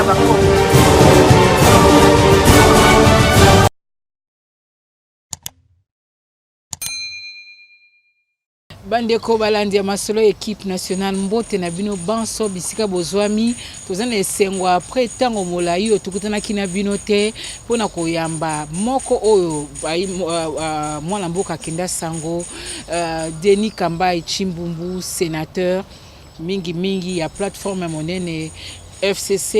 Bandeko balandi masolo équipe nationale mbote na bino banso bisika bozwami tozana esengwa après tango molai otukutana kina bino te pona koyamba moko oyo mwana mboka kenda sango Denis Kambai Chimbumbu sénateur mingi ya plateforme monene FCC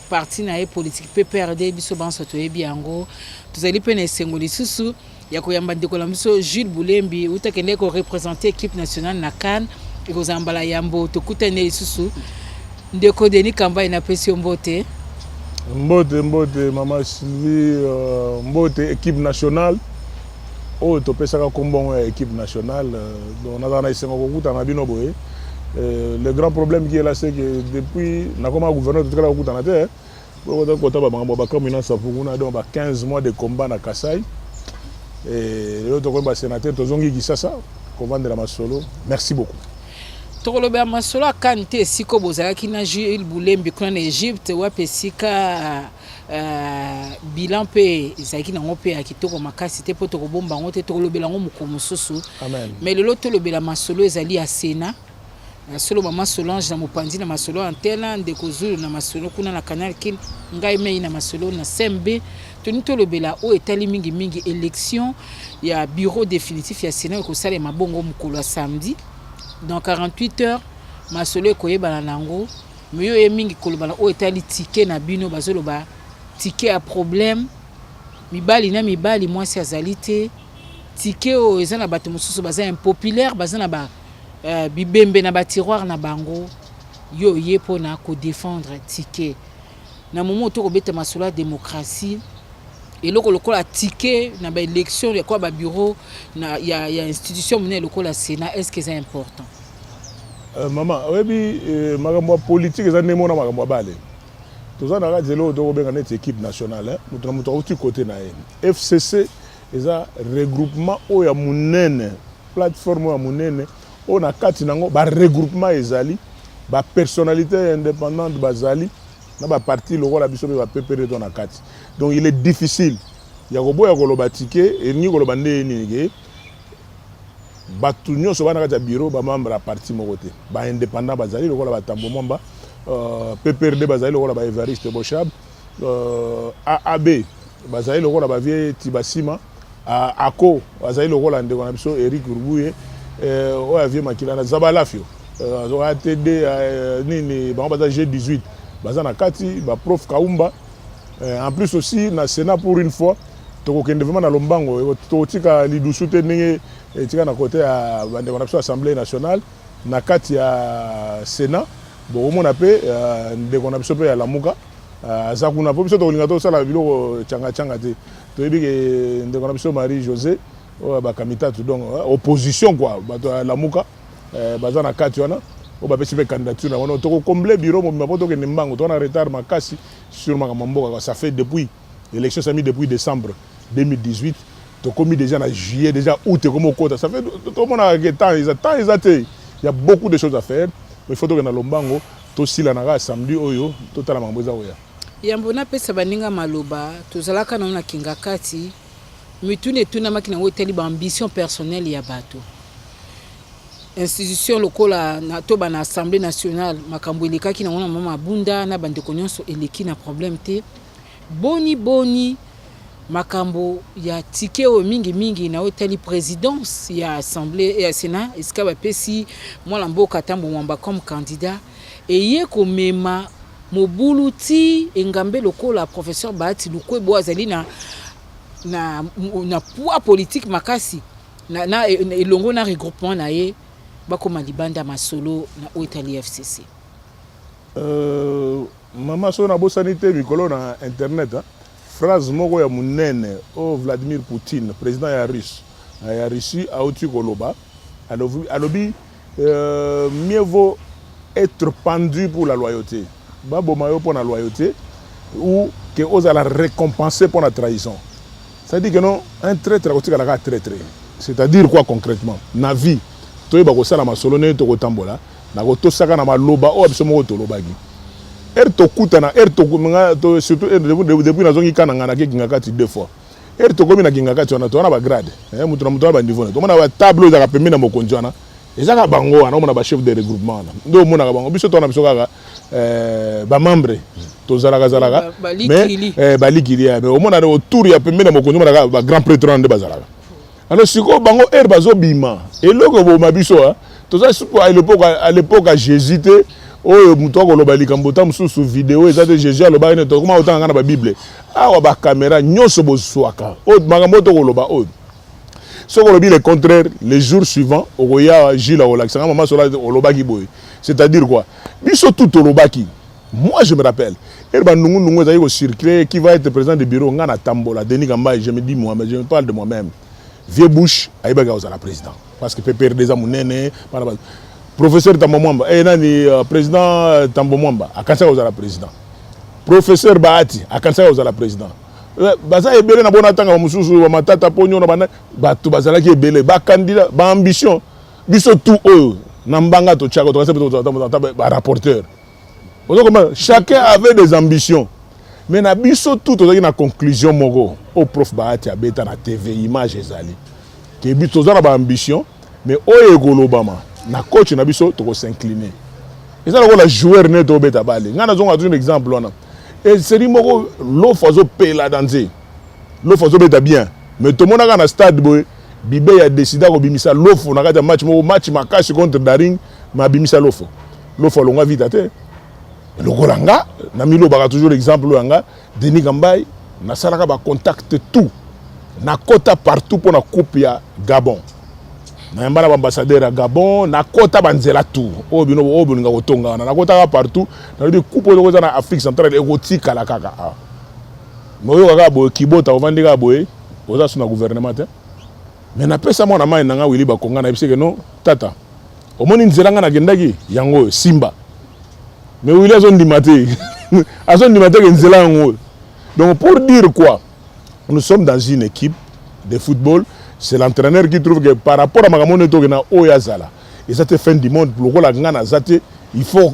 parti na e politique PPRD biso banso toyebi yango tozali pe na esengo lisusu ya koyamba ndeko la biso Jules Bulembi utakende ko représenter équipe nationale na CAN ekozambala yambo tokutane lisusu ndeko Denis Kambai na pesio mbote mama Sylvie mbote équipe nationale o topesaka kombongo ya équipe nationale donc na na isengo kokutana bino boye. Le grand problème qui est là, c'est que depuis, on a comme un gouverneur de tout le monde, on a 15 mois de combat à Kassai. Et l'autre sénateur, merci beaucoup. Tokoloba masolo akante siko bozalaki na Jules Bulembi kuna Egypte wapesika bilan pe ezalaki nango pe akitoko makasi te po tokobomba ngo te tokolobela ngo mukomo susu. Amen. Mais lelo tolobela masolo ezali ya Sénat. Solo mama Solange na mopandi na masolo antena ndeko Zulu na masolo kuna na Canal Kin ngai mei na masolo na Sembe toni tolobela o etali mingi élection ya bureau définitif ya Sénat ko sala mabongo mukolo samedi dans 48 heures masolo ekoyeba nango meyo ye mingi kolobala o etali ticket na bino bazoloba ticket a problème mibali mwasi azalite ticket o ezana bato mususu baza impopulaire bazana ba bibembe na ba tiroir na bango yo yepona ko défendre ticket na moment to kobeta masolo démocratie et lokola ticket na ba élection ya kwa ba bureau na ya institution mona lokola Sénat est-ce que c'est important maman webi makambo politique za nemo na makambo bale tozana ka zelo to kobenga net équipe nationale mutu uti côté na FCC eza regroupement o ya munene plateforme ya munene on a kati nango ba regroupement ezali ba personnalité indépendante bazali na ba parti lokola biso ba PPR to na kati donc il est difficile ya koboya koloba ticket et ni koloba ndeni batu nyonso bana kati ya bureau ba membre ya parti moko te ba indépendant bazali lokola ba Tambo Mwamba PPRD bazali lokola ba Evariste Boshab AAB bazali lokola ba vie Tibasima ACO bazali lokola ndeko na biso Eric Rubuye o avie makila na Zabalafio zo ATD nini ba baza G18 baza na kati ba prof Kaumba en plus aussi na Sénat pour une fois to kende vraiment na lombango to tika lidusu te ninge tika na côté ya bande na assemblée nationale na kati ya Sénat bon on appelle ndeko na biso pe ya Lamuka za kuna po biso to linga to sala biloko changa te to yebi ke ndeko na biso Marie José o ba kamitatu donc opposition quoi bato Lamuka baza na kati wana o ba pesi pe candidature na wana to combler bureau mo mapoto ke nembango to na retard makasi sur makambo ça fait depuis l'élection s'est mis depuis décembre 2018 to commis déjà en juillet déjà août comme au quota ça fait tout le monde a temps il y a beaucoup de choses à faire mais il faut que na lombango to sila na samedi oyo to tala mambo za oya yambona pesa baninga maloba tozalaka na kinga kati mitune tuna makina ngoteli ba ambition personnelle ya bato institution lokola na toba na assemblée nationale makambo elekaki na ngona mama bunda na bandeko nyonso eleki na problème te boni makambo ya ticket o mingi na hoteli présidence ya assemblée ya Sénat iska ba pesi mwana mboka Tambo Mwamba comme candidat et ye ko mema mobuluti engambe lokola professeur Bahati Lukwebo azali na poids politique makasi na elongo na regroupement na ye bakoma libanda masolo na hoteli FCC mama so na bosanité mikolo na internet phrase moko ya munene o Vladimir Poutine président ya Russie a outi koloba alobi mieux vaut être pendu pour la loyauté baboma yo pour la loyauté ou que osa la récompenser pour la trahison. Ça dit que non un traître a traître. C'est-à-dire quoi concrètement na vie to yeba ko sala masolo ne to ko tambola na ko to saka na maloba o biso moko to lobaki tokutana to surtout depuis nazongi kana ngana ke kingakati 2 fois tokomi na kingakati wana to wana ba grade mutu na mutu ba niveau to mona ba tableau za kapembe na mokonzi wana ezaka bango wana mona ba chef de regroupement wana ndo mona bango biso to na biso kaka ba membre to zalaka mais balikili mais au mona autour ya pembe na mokonzi mona ba grand prêtre wana nde bazalaka alors siko bango bazobima eloko bo mabiso to za supo à l'époque à Jésus oyo mutu akoloba likambo ta mususu vidéo eza te Jésus aloba ne to kuma otanga na ba Bible awa ba caméra nyonso boswaka o makambo to koloba o so kolobi le contraire les jours suivants okoya Gilles olaxanga mama sola olobaki boy c'est-à-dire quoi biso tout olobaki moi je me rappelle ba nungu ezali ko circuler qui va être président de bureau ngana tambola Denis Kamba je me dis moi mais je me parle de moi-même vieux bouche aibaka la président parce que pépère des amunene professeur Tambo Mwamba nani président Tambo Mwamba akansa ozala président professeur Bahati akansa ozala président baza ebele na bona tanga mususu wa matata ponyo na bana batu bazala ki ebele ba candidat ba ambition biso tout oyo na mbanga to chako to ba rapporteur chacun avait des ambitions mais na biso tout ozaki na conclusion moko au prof Bahati abeta na TV image ezali ke biso za na ba ambition mais oyo ekolobama na coach na biso to s'incliner et ça la joueur ne to beta bale ngana zonga un exemple wana et c'est moko lo fazo pela danser lo fazo beta bien mais to mona na stade boy bibe ya décida ko bimisa lofo na kata match makashi contre Daring ma bimisa lofo longa vite ate lokolanga na milo baka toujours exemple langa Denis Kambai na salaka ba contact tout na kota partout pour na coupe ya Gabon na mbana ambassadeur à Gabon na kota banzela tout obino obulinga kotonga na kota partout na bi coupe de koza na Afrique centrale egotika la kaka moyo kaka bo kibota ovandika boye oza suna gouvernement mais na pesa mona mai nanga wili ba konga na biseke no tata omoni nzelanga na gendaki yango Simba mais wili azondimate azondimate ke nzela yango donc pour dire quoi nous sommes dans une équipe de football. C'est l'entraîneur qui trouve que par rapport à Magamone Togena Oyazala, et ça te fin du monde,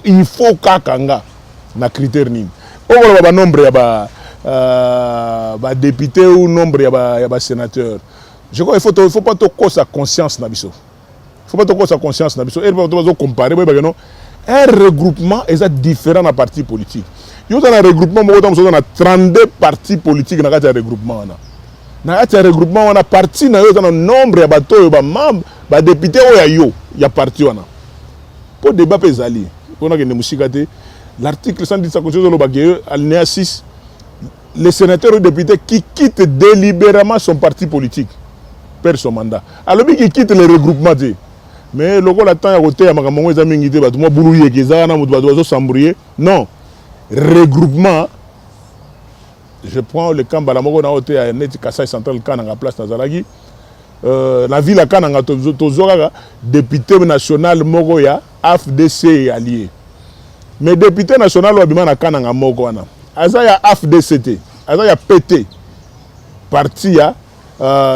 il faut kakanga na critère nim. On va nombre ya député ou nombre ya sénateur. Je crois qu'il faut pas trop sa conscience na biso. Il faut pas trop sa conscience na biso. Et pas comparer un regroupement est différent na parti politique. Il y a un regroupement on a 32 partis politiques dans un regroupement na ati regroupement wana parti na yo na nombre ya bato yo ba membre ba député oyo ya parti wana pour débat pezali pona ke ne musika te l'article 110 de la constitution de alinéa 6 les sénateurs ou députés qui quittent délibérément son parti politique perd son mandat alors qui quitte le regroupement te mais loko la temps ya côté ya makambo eza mingi te bato mo buluye keza na mutu bato zo sambrouiller non regroupement. Je prends le camp Balamoko na hotel à Net Kassai Central Kananga place Nazalagi. La ville à Kananga Tozora député national Mogoya AFDC allié. Mais député national Wabima na Kananga Mogoana. Azaya AFDCT, Azaya PT parti ya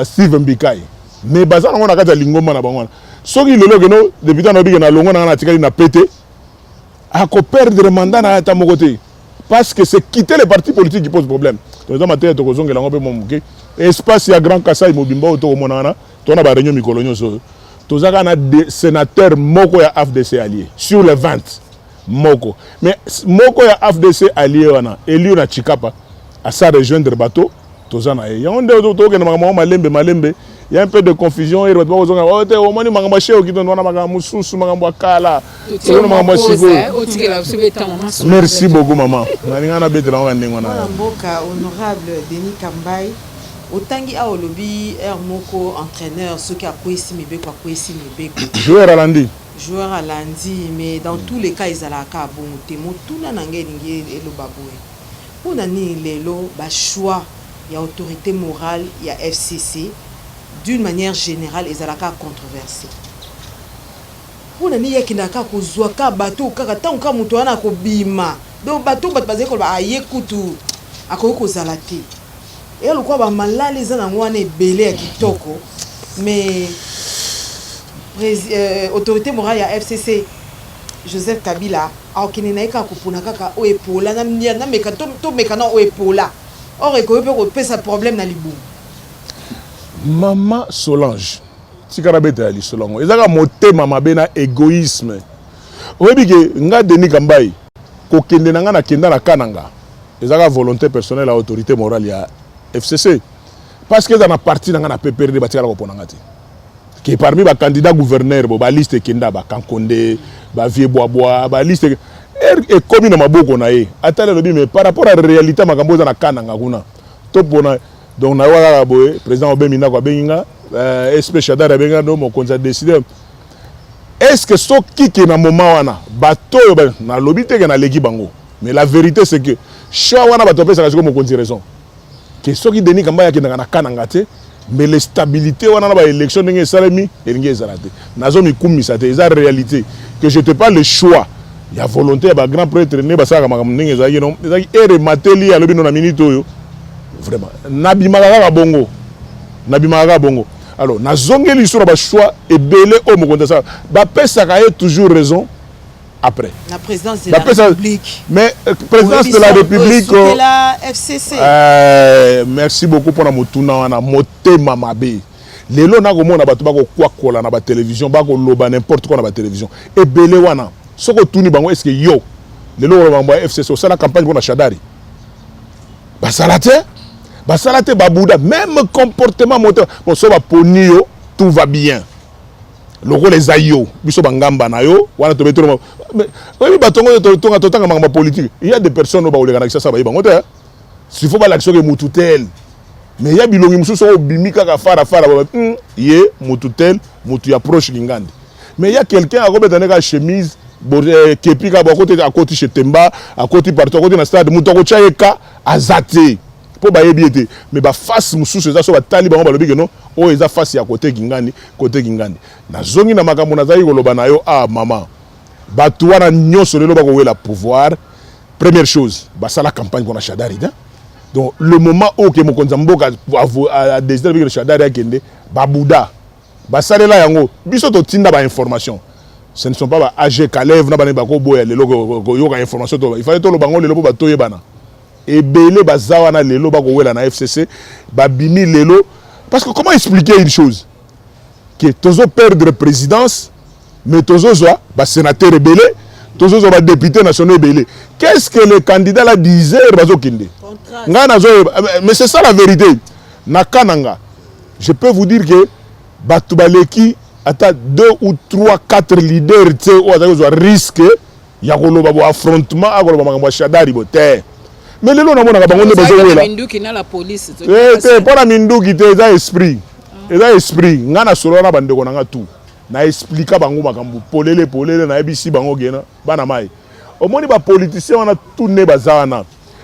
Steve Mbikai. Mais bazana on a kata lingoma na bangwana. Soki lelo keno député na bigena longo na tikali na PT. Ako perdre mandat na ta mokote. Parce que c'est quitter les partis politiques qui pose problème. Donc, dans ma tête, espace ya Grand Kassai Mobimba autour monana, ton a ba réunion mikolonyo so. Tozaka na sénateur moko ya AFDC allié sur les 20 moko. Mais moko ya AFDC allié wana élu na Chikapa à sa rejoindre bateau tozana e. Yonde to ke na malembe. Il y a un peu de confusion et il merci beaucoup maman. Honorable Denis Kambai, autangi a olobi moko entraîneur ceux qui a kwesi mibeko joueur à lundi. Joueur à lundi mais dans tous les cas ils ala ka bon temo tout na ngeli elo baboy. Pour nani lelo ba choix il y a autorité morale, il y a FCC. D'une manière générale, ils ont controversé. Pour nous dire qu'il n'y a pas de zoaka bateau, quand on a mutuana ko bima, donc bateau basé ko ba ayekutu, akoko zalati. Et le quoi ba malali za na ngwana belé kitoko, mais autorité morale ya FCC Joseph Kabila aokene na eka kopona kaka o epola na meka to meka na o epola or ekoyebe ko pesa problème na libu Mama Solange tikara beta ali Solange ezaka motema mabe na égoïsme oyebi ke nga Denis Kambai kokende na nga na kenda na kananga ezaka volonté personnelle à autorité morale ya FCC parce que dans la partie na nga na PPRD batikala kopona nga te que parmi les candidats gouverneurs, ba liste kenda ba Kankonde, ba Vieux Bois, ba liste et comme na maboko na ye. Atale lobi mais par rapport à la réalité makambo za na kananga kuna. Topona donc na wala boye président Obemina kwa benga SP Shadara benga no mo konza décider. Est-ce que so kiki na moment wana bato na lobi te na leki bango. Mais la vérité c'est que choix wana bato pesa ka mo konzi raison. Que so ki Denis Kambaya ki na kananga te. Mais les stabilités on a ba élection ndenge salami ndenge ezalate nazo mikumi sa te eza réalité que je te parle le choix il y a volonté ba grand prêtre ne ba saka makambo ndenge ezali non ezali ere mateli ya lobi no na minute oyo vraiment nabimaka bongo alors nazongeli sur ba choix ebele o mokonza sa ba pesa ka toujours raison après la présidence de la République mais présidence de la République la FCC merci beaucoup pour la motuna wana motema mabe lelo na komona bato bako kwakola na ba télévision bako loba n'importe quoi na ba télévision ebele wana soko tuni bango est-ce que yo lelo bango FCC ça la campagne pour na Shadari basalate babuda même comportement moteur bon so ba ponio tout va bien loko les ayo biso bangamba na yo wana to betoro mais oui batongo to tanga mangamba politique il y a des personnes ba oleka na kisa ba yibango te s'il faut ba l'action que mututel mais il y a bilongi mususu obimika ka fara ye mututel mutu ya proche lingandi mais il y a quelqu'un à robetane ka chemise kepi ka ba côté à côté chez Temba à côté partout à côté na stade mutu ko chaeka azate po ba yebiete mais ba face mususu za so ba tali bango ba lobi que non o eza face ya côté kingandi na zongi na makambo na zai koloba na yo maman batu wana nyonso lelo bako wela pouvoir première chose ba sala campagne pour na Shadari donc le moment où que mokonza mboka a décidé que Shadari akende babuda ba salela yango biso to tinda ba information ce ne sont pas ba AG Kalev na ba ko boya lelo ko yoka information to il fallait to lo bango lelo ba toye bana ebele bazawa na lelo bako wela na FCC babimi lelo parce que comment expliquer une chose que tozo perdre présidence mais tozo zoa ba sénateur rebelle tozo zoa ba député national rebelle qu'est-ce que le candidat là disait bazo kinde ngana zo mais c'est ça la vérité na kananga je peux vous dire que batu baleki ata 2 ou 3 4 leaders te o azo risque ya koloba bo affrontement akoloba makambo Shadari bote mais lelo na mona ka bango ne bezo wela minduki na la police te pona minduki te za esprit ngana solo na bandeko na nga tout na expliquer bango makambo polele na ebisi bango gena bana mai omoni ba politicien wana tout ne bazana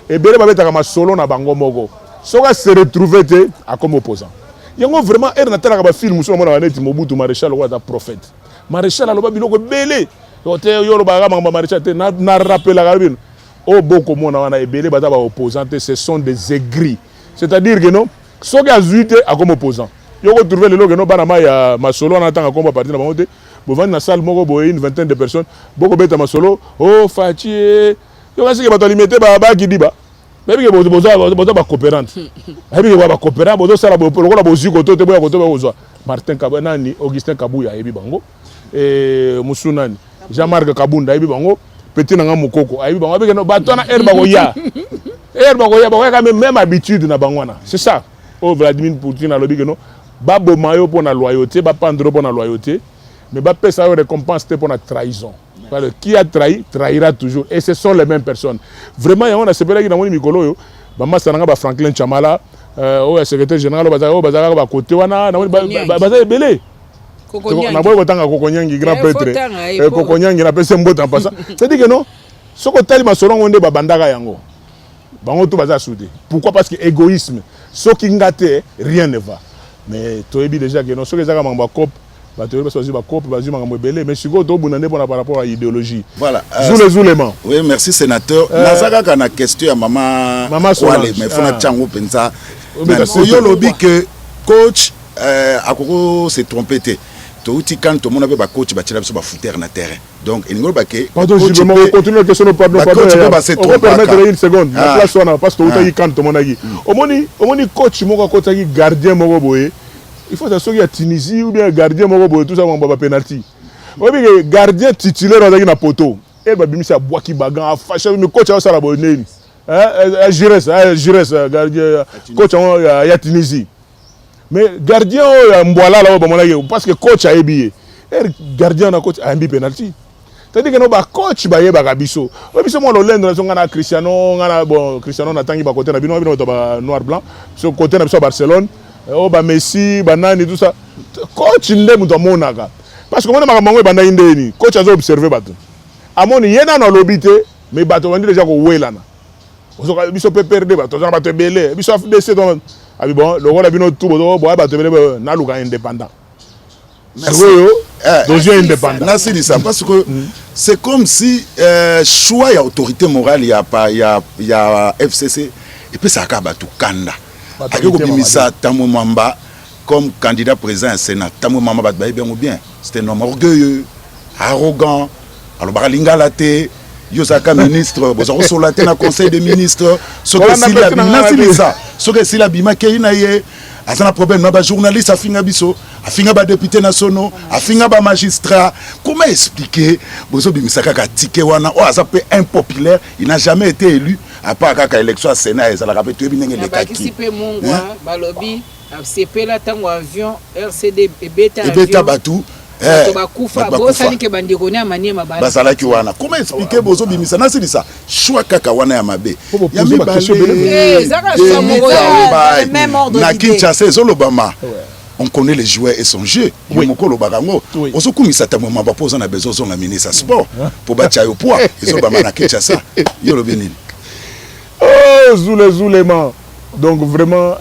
ebele babetaka masolo na bango moko soka se retrouver te a comme opposant yango vraiment na tala ba film so mona baneti Mobutu Maréchal wa da prophète Maréchal aloba biloko belé yo lo ba ngamba Maréchal te na rappela ka bino o boko mona wana ebele bata ba opposant ce sont des aigris c'est-à-dire que non soka azuite a comme opposant yo ko trouver le logo no bana ya masolo na tanga komba parti na bango te bo vandi na salle moko boye une vingtaine de personnes boko beta masolo oh Fachi yo kasi ke bato limité ba kidiba bebi ke bozo ba coopérante bebi ke ba coopérant bozo sala bo lokola bozi ko to te boya ko to ba ozo Martin Kabuna ni Augustin Kabuya ebi bango musunani Jean-Marc Kabunda ebi bango petit na nga mukoko ebi bango bebi ke no bato na herba ko ya ba ka même habitude na bangwana c'est ça oh Vladimir Poutine a lobby que non babo mayo pour la loyauté ba pandro pour la loyauté mais ba pesa récompense pour la trahison parce que qui a trahi trahira toujours et ce sont les mêmes personnes vraiment on a sepelé dans mon mikolo yo ba masanga ba Franklin Chamala o secrétaire général bazaka ba côté wana baza belé na boy kotanga kokonyangi grand prêtre kokonyangi na pesa mbota passa c'est dit que non soko tali masolo ngonde ba bandaka yango bango tout baza soudé pourquoi parce que égoïsme ce qui ngate rien ne va mais tu as déjà que non ce que ça mamba cop ba tu vas choisir ba cop ba zuma ngambo belé mais siko to bunane par rapport à idéologie voilà éléments oui merci sénateur nazaka kana question ya maman Wale mais fona tchango penza yo lobby que coach akoko se tromper touti quand tout le monde avait ba coach ba tira ba footer na terrain donc il ngolo ba ke pardon je vais continuer la question pardon on va permettre une seconde la place on a parce que touti quand tout le monde a dit omoni coach moko kota ki gardien moko boye il faut s'assurer qu'il y a Tunisie ou bien gardien moko boye tout ça on va penalty oui mais gardien titulaire on a na poto et ba bimisa boaki bagan a fâché mais coach a ça la bonne Jires gardien coach il y a Tunisie mais gardien Mboala là parce que coach a ébillé gardien na coach a un penalty c'est-à-dire que no ba coach ba yeba kabiso biso mo lo lendo so ngana Cristiano ngana bon Cristiano na tangi ba côté na bino to ba noir blanc so côté na biso Barcelone o ba Messi ba nani tout ça coach nde muto monaka parce que mona makambo ba ndeni coach azo observer bato amoni yena na lobité mais bato bandi déjà ko welana so biso peut perdre bato za bato belé biso FDC donc abi bon le rôle bino tout bo bato belé na luka indépendant indépendant. Parce que c'est comme si choix y a autorité morale, il y a FCC et puis ça acaba tout Kanda. Tamou Mamba comme candidat président au Sénat. Tamou Mamba bien. C'était un homme orgueilleux, arrogant. Alors Baralinga Laté, Yosaka ministre, Bozaro Solaté na conseil des ministres. Ce que si la bima keinaye. Azana problème na ba journaliste afinga biso afinga ba député nationaux afinga ba magistrat comment expliquer bozo bimisaka ka ticket wana o aza peu impopulaire il n'a jamais été élu à part kaka élection à Sénat ezala ka petu binenge le kaki participer mongwa balobi sepela tango avion RCD beta batu bakufa bosani ke bandiko ne amaniema bala basala ki wana comment expliquer bozo bimisa na silisa choix kaka wana ya mabe ya mibale zaka chamogo ya même ordre na Kinshasa ezolobama on connaît les joueurs et son jeu yomokolo barango ozokumisa tamoma ba poza na besoin zonga ministre sport pour batia yo poids ezolobama na Kinshasa yolo benini oh zulema donc vraiment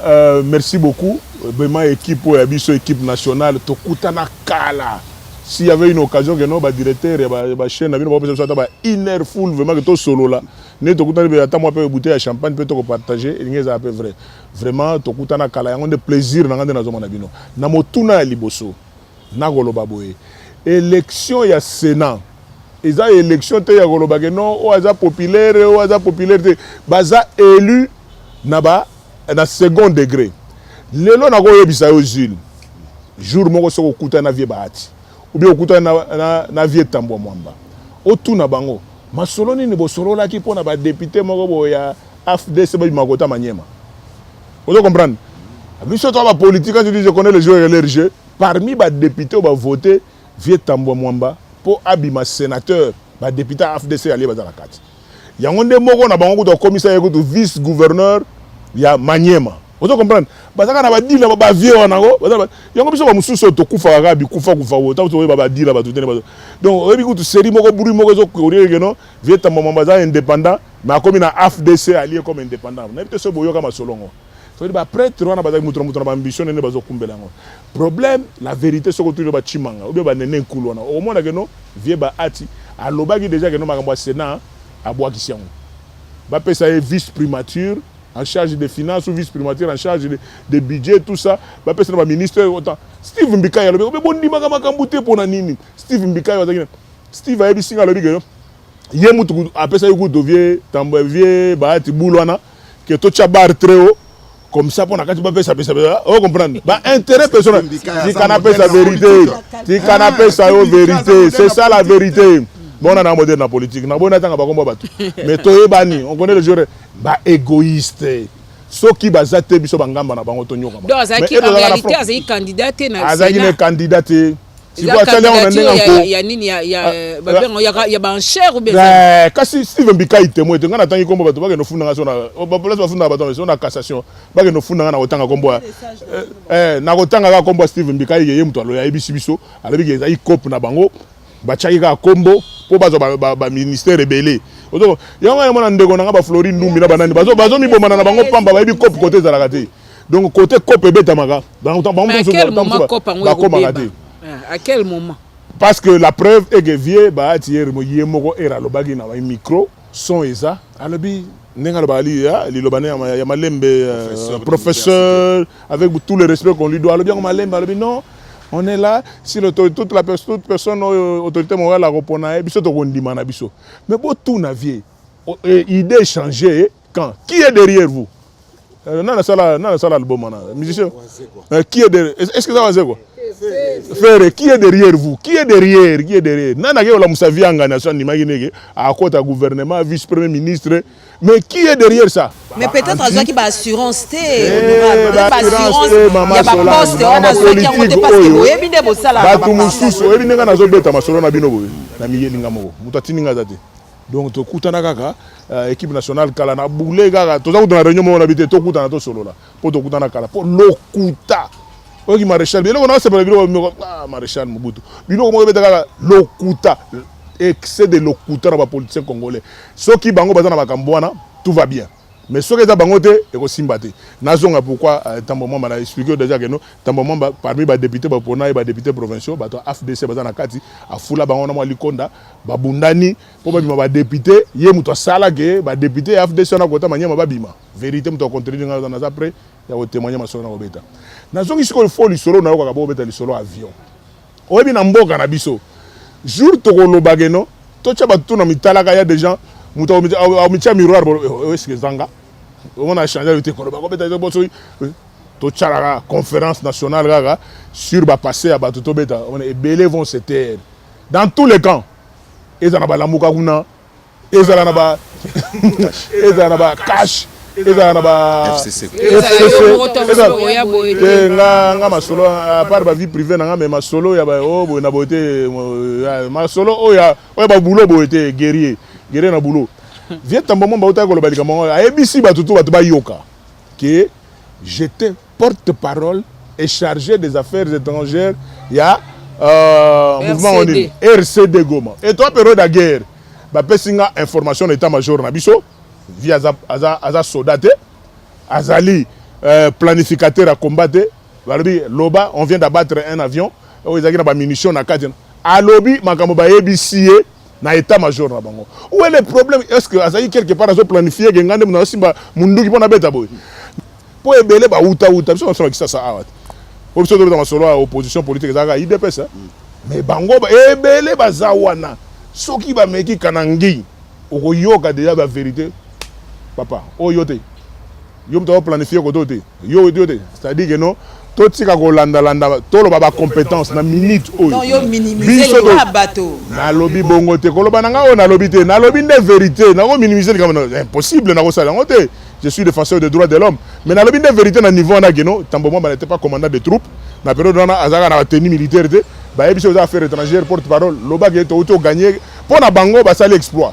merci beaucoup vraiment équipe ya biso équipe nationale tokutana kala s'il y avait une occasion que non ba directeur ba chaîne na bino ba peut ba inner full vraiment que to solo là ne tokutana be ata moi pe bouteille de champagne peut to partager ingeza peu vrai vraiment tokutana kala yango de plaisir na ngande na zoma na bino na motuna ya liboso na goloba boye élection ya Sénat eza élection te ya goloba que non o aza populaire te baza élu na second degré lelo na ko yebisa yo Jules jour moko soko kuta na vie baati ou bien okuta na vie tambo mwamba otuna bango masolo nini bosolo la ki pona ba député moko boya AFDC ba makota manyema vous comprenez biso to ba politique quand je connais les joueurs et leur jeu parmi ba député ba voter vie tambo mwamba pour abima sénateur ba député AFDC ali bazala kati yango nde moko na bango ko commissaire ko vice gouverneur ya manyema vous comprenez bazaka na ba dila ba vie wana go yango biso ba mususu to kufa rabi kufa wota to ba dila ba tutene ba donc oyebi ko to série moko buri moko zo ko rieke no vieta mama baza indépendant mais comme na AFDC allié comme indépendant na bité so boyoka masolongo so ba prêtre wana bazaki mutu na ambition ne bazo kumbela ngo problème la vérité so ko tu ba chimanga ou bien ba nene nkulu wana au moins que no vie ba ati alobaki déjà que no makambo Sénat abwa kisiango ba pesa vice primature en charge des finances ou vice-primature en charge de budget tout ça ba pesa na ministre autant Steve Mbika ya lobi bondi makambo te pona nini Steve Mbika ya Steve ayebi singa lobi que ye mutu apesa yuko devie tambo vie ba ati bulwana que to chabar très haut comme ça pona kati ba pesa on comprendre ba intérêt personnel si canapé sa vérité c'est ça la vérité. Bon, on a un modèle dans la politique, on a un tanga bakomba batu. Mais toyebani, on connaît le genre ba égoïste. Ceux qui bazate biso bangamba na bango tonyo kama. Donc azaki en réalité azaki candidaté na Sénat. Azaki ne candidaté. Si vous attendez on a il y a nini il y a ba enchère ou bien. Kasi Steve Mbika itemo etenga na tangi kombo batu ba ke no funda ngaso na ba place ba funda bato so na cassation ba ke no funda na otanga kombo na otanga ka kombo Steve Mbika ye muto alo ya ibisi biso alobi ke ezai cop na bango bachaka kombo po ba ministère rebellé ozo yango ya mona ndeko nanga ba Florine Numbi na banani bazo mi bomana na bango pamba ba ibi cop côté za la kati donc côté cop ebeta maka dans ba à quel moment parce que la preuve est que vie ba tier mo yemoko era lobagi na micro son eza alobi nenga lobali ya lilobane ya malembe professeur avec tout le respect qu'on lui doit alobi ngo malembe alobi non On est là, si toute personne autorité morale a répondu, biso to kondima na biso. Mais bon tout na vie, idée changée quand qui est derrière vous? Non ça l'album musicien. Qui est derrière? Est-ce que ça va quoi? Frère, qui est derrière vous? Qui est derrière? Nana ke la musavi anga nation nimagine à côté du gouvernement, vice-premier ministre. Mais qui est derrière ça? Mais peut-être à ceux qui ba assurance té, assurance il y a pas poste, on a ceux qui ont voté parce que boye binde bosala. Ba tu mususu, oyebi nga nazo beta masolo na bino boye. Na miye ninga moko. Mutatini nga zate. Donc to kutana kaka équipe nationale kala na boule kaka. To za kutana réunion mo na bité to kutana to solo la. Po to kutana kala. Po lokuta. Oki maréchal bilo na se bilo maréchal Mobutu. Bilo mo beta kaka lokuta. Excès de locuteur dans les politiciens congolais. Ceux qui bango bazana bakambwana, tout va bien. Mais ceux qui sont bangote, ils sont simbatés. Nazonga pourquoi Tambomon m'a expliqué déjà que nous, Tambomon parmi les députés bapona et les députés provinciaux, bato AFDC bazana kati, afula bangona mo likonda, babundani, pour ba député, yé muto sala ke, ba député AFDC na kota manya mababima. Vérité muto contredire dans après, ya ko témoigner masona na obeta. Nazongi siko faut li solo na ko ka obeta li solo avion. Oyebi na mboka na biso. Jour tokolo bageno to tcha batu na mitalaka ya des gens muta au mitia miroir est-ce que zanga on a changé le tokolo bago beta boso to tcha la conférence nationale gaga sur ba passer à batu to beta on est belé vont se taire dans tous les camps ezana ba lamuka kuna ezana ba cash ezana ba FCC nga masolo à part ba vie privée nga mais masolo ya ba na boté masolo oya ba boulot boté guerrier na boulot viens tambamo ba uta ko lo balika mo ABC ba tutu ba yoka que j'étais porte-parole et chargé des affaires étrangères ya mouvement on dit RCD Goma et toi période de guerre ba pesinga information d'état-major na biso via aza soldat azali planificateur à combattre loba on vient d'abattre un avion ils ont des munitions na kati a lobby makambo ba ABC na état-major na bango où est le problème? Est-ce que azali quelque part azo planifier que ngande muna simba munduki pona beta boy po ebele ba uta biso on sera ça awat po biso dans masolo opposition politique zaka IDPS mais bango ba ebele bazawana soki ba meki kanangi okoyoka déjà ba vérité. Papa, oh yote, yo mta planifier ko dote, yote, c'est-à-dire que non, tout ce qui ko landa, tout le baba compétence na minute oh. Non yo minimiser le bateau. Na lobby bongo te, ko loba nanga na lobby te, na lobby de vérité, na ko minimiser comme impossible na ko sala ngote. Je suis défenseur des droits de l'homme, mais na lobby de vérité na niveau na geno, Tambomon n'était pas commandant de troupes, na période na azaka na tenue militaire te, ba ebiso aux affaires étrangères porte-parole, loba ke to gagner pour na bango ba sali exploit.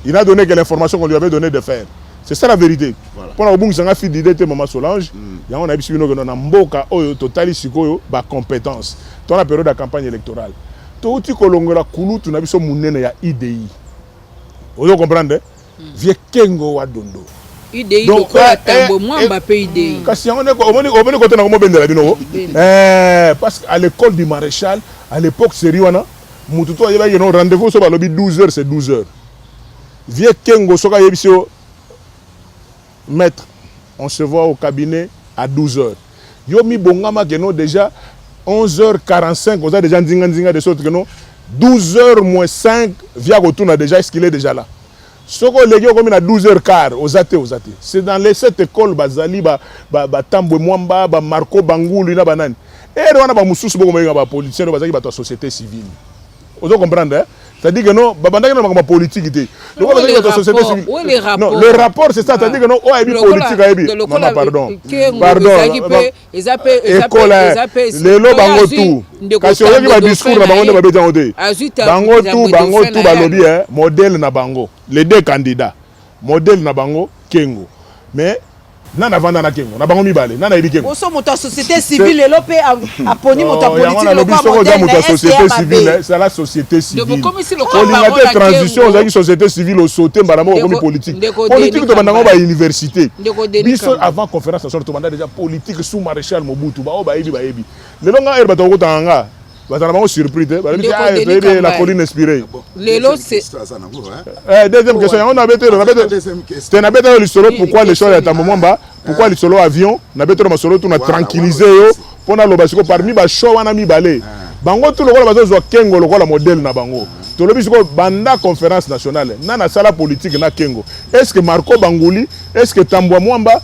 Il n'a donné que l'information qu'on lui avait donné de faire. C'est ça la vérité. Pour la bonne sanga fidélité maman Solange, il y a on a vu que na mboka oyo totali sikoyo ba compétence. Dans la période de campagne électorale. To uti kolongola kulu tu na biso munene ya IDI. Vous comprenez? Vie kengo wa dondo. IDI donc tambo moi Mbappé IDI. Kasi on est côté na ko bendela bino. Parce qu'à l'école du maréchal, à l'époque seriwana mututo yeba yeno rendez-vous so ba lobi 12h c'est 12h. Vie kengo soka yebisio maître, on se voit au cabinet à 12h. Yomi Bongama Geno déjà 11h45, on a déjà de sorte que non 12h moins 5 via retourne déjà, est-ce qu'il est déjà là? Ce qu'on légui comme à 12h15 aux athées. C'est dans cette école Bazali Tambwe Mwamba, Marco Bangoulou na banane. Et on a ba mususu boko ba politicien bazali ba société civile. Vous comprenez hein? C'est-à-dire que non, babandaki na ma politique était. Non, le rapport c'est ça, c'est-à-dire que non, oh ebi politique ebi. Maman pardon. Les lo bango tout. Kasi oyoki ba discours na bango ba beta ote. Bango tout ba lobby hein, modèle na bango. Les deux candidats. Modèle na bango Kengo. Mais nana vanda na Kengo, na bango mibale, nana ebi Kengo. Oso moto société civile lope a poni moto politique le quoi modèle moto société civile, c'est la société civile. Pour transition, on a une société civile au sauté mbaramo comme politique. Politique to bandango ba université. Biso avant conférence nationale to banda déjà politique sous maréchal Mobutu ba ebi. Le longa herba to kotanga. Bazana surpris la colline inspirée. Lelo c'est deuxième question, on avait pourquoi les choses à Tambomon pourquoi les solo avion na beto na solo tout na tranquilliser yo pona loba siko parmi ba show wana mibale bango tout lokola bazozwa kengo lokola modèle na bango tolobi siko banda conférence nationale na sala politique na kengo est-ce que Marco Bangouli est-ce que Tambwa Mwamba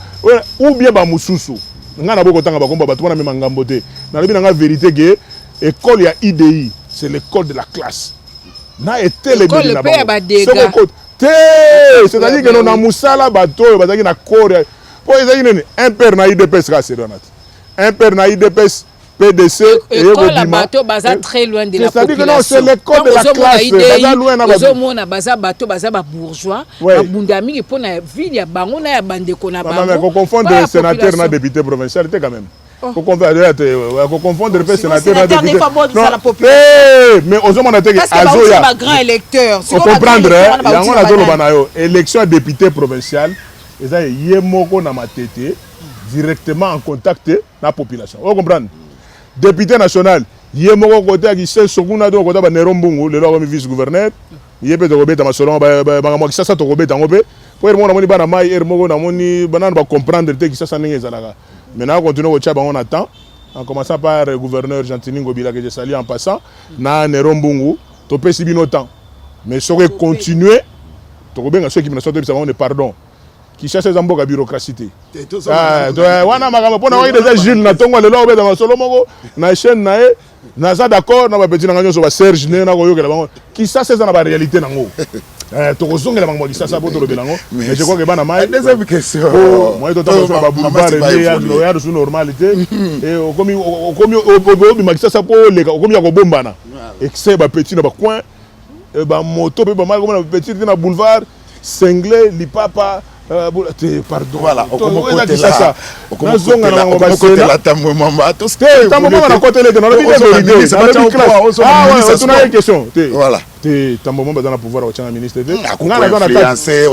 ou bien ba mususu nga na boko tanga bakomba bato wana mema ngambo te na lobi na vérité que école ya IDI c'est l'école de la classe na été le bien na bango c'est-à-dire que non musala bato bazaki na corps po ezaki nene un père na IDPS ka seronat un père na IDPS PDC et école bateau baza très loin de la population. C'est-à-dire que non, c'est l'école de la classe. Baza loin na bateau. Mona baza bateau baza ba bourgeois. Babundami qui pour na ville ya bango na ya bande ko na bango. Mais qu'on confondre sénateur na député provincial c'était quand même. Faut confondre le sénateur na député. Mais aux hommes on a été azoya. Parce que grand électeur. Faut comprendre yango na zolo banayo élection député provincial eza yemoko na matete directement en contact na population. Vous comprenez? Député national, yé moko côté qui sait sokuna do côté ba Nerombungu le loro vice gouverneur, yé pe to beta masolon ba mo ki sasa to beta ngope, pour mo na moni bana mai er moko na moni banane ba comprendre te ki sasa ninge zalaka. Maintenant on continue au tchaba on attend en commençant par le gouverneur Gentini Ngobila que je salue en passant na Nerombungu, to pe sibino temps. Mais ça continuer to benga ceux qui me sont de pardon. Qui cherche des amboka bureaucratie. Wana makambo pona wa déjà Gilles na tongo le lobe dans solo moko na chaîne na e na za d'accord na ba petit na nganyo ba Serge ne na koyo kela bango qui ça c'est dans la réalité nango to kozongela bango qui ça poto lobe nango mais je crois que bana mai deuxième question moi to to ba boulevard et ya loyal sous normalité et komi obi makisa ça po le komi ya ko bombana et c'est ba petit na ba coin ba moto pe ba mal comme na petit na boulevard cinglé lipapa pardon voilà on côté là Tambwa Mwamba to Tambwa Mwamba na côté là dans la question voilà Tambwa Mwamba dans le pouvoir au changa ministre de influencer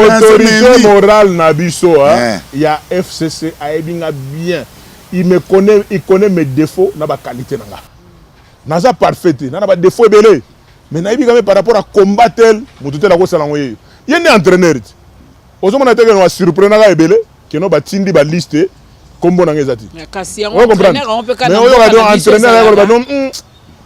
autorité morale na biso il y a FCC aebinga bien il connaît mes défauts na ba qualité nanga naza parfait na ba défaut ebele mais na quand même par rapport à combattre mutu te la ko sala ngoye yene entraîneur ozo mona te que no surprendre ga ebele que no ba tindi ba liste kombo na ngezati kasi yango entraîneur on peut mais oyo ga do entraîneur ba non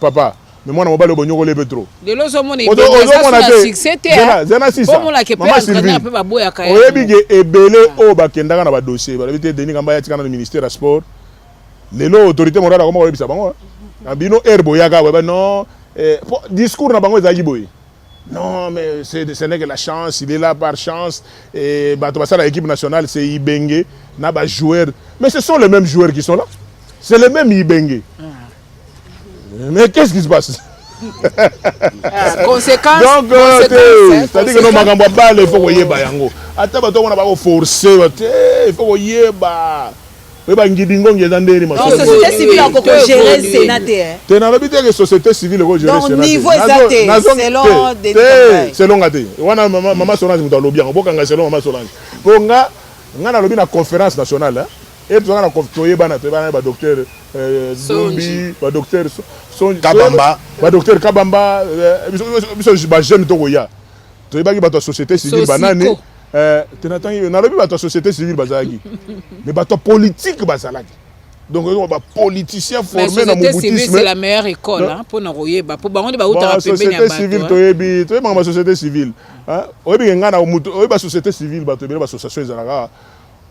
papa mais moi na mobile bonyoko lebe trop de lozo mona ebele succès te zena sisa comme la que peut entraîneur peut ba boya ka oyebi ke ebele o ba kendanga na ba dossier ba bité Denis Kamba ya tikana na ministère du sport lelo autorité morale comme oyebi sa bango Bino herbo yaga ouais non discours na bango ezaki boye non mais ce n'est que la chance il est là par chance et bato basala l'équipe nationale c'est Ibenge na ba joueurs mais ce sont les mêmes joueurs qui sont là c'est les mêmes Ibenge mais qu'est-ce qui se passe conséquence donc c'est-à-dire que no makambo balle il faut koyeba yango ata bato wana ba ko forcer il faut koyeba oui, bah, société civile a encore géré le Sénat. Tu n'as pas dit que société civile a géré le Sénat. Donc, niveau exact, selon des détails. Selon Gate. Maman Solange, nous avons bien. Selon Maman Solange. Pour nga, on a une conférence nationale. Et puis, on a un docteur Zumbi, un docteur Kabamba. Un docteur Kabamba. J'aime Togoya. Tu as une société civile. Tu n'as pas société civile bazalaki mais bato politique bazalaki donc on va politicien formé dans moutisme c'est la meilleure école hein pour na royeba pour bango ba uta pembeni ya bato société civile toyebi ma société civile hein oyebi ngana mutu oyebi société civile bato be ba association ezalaka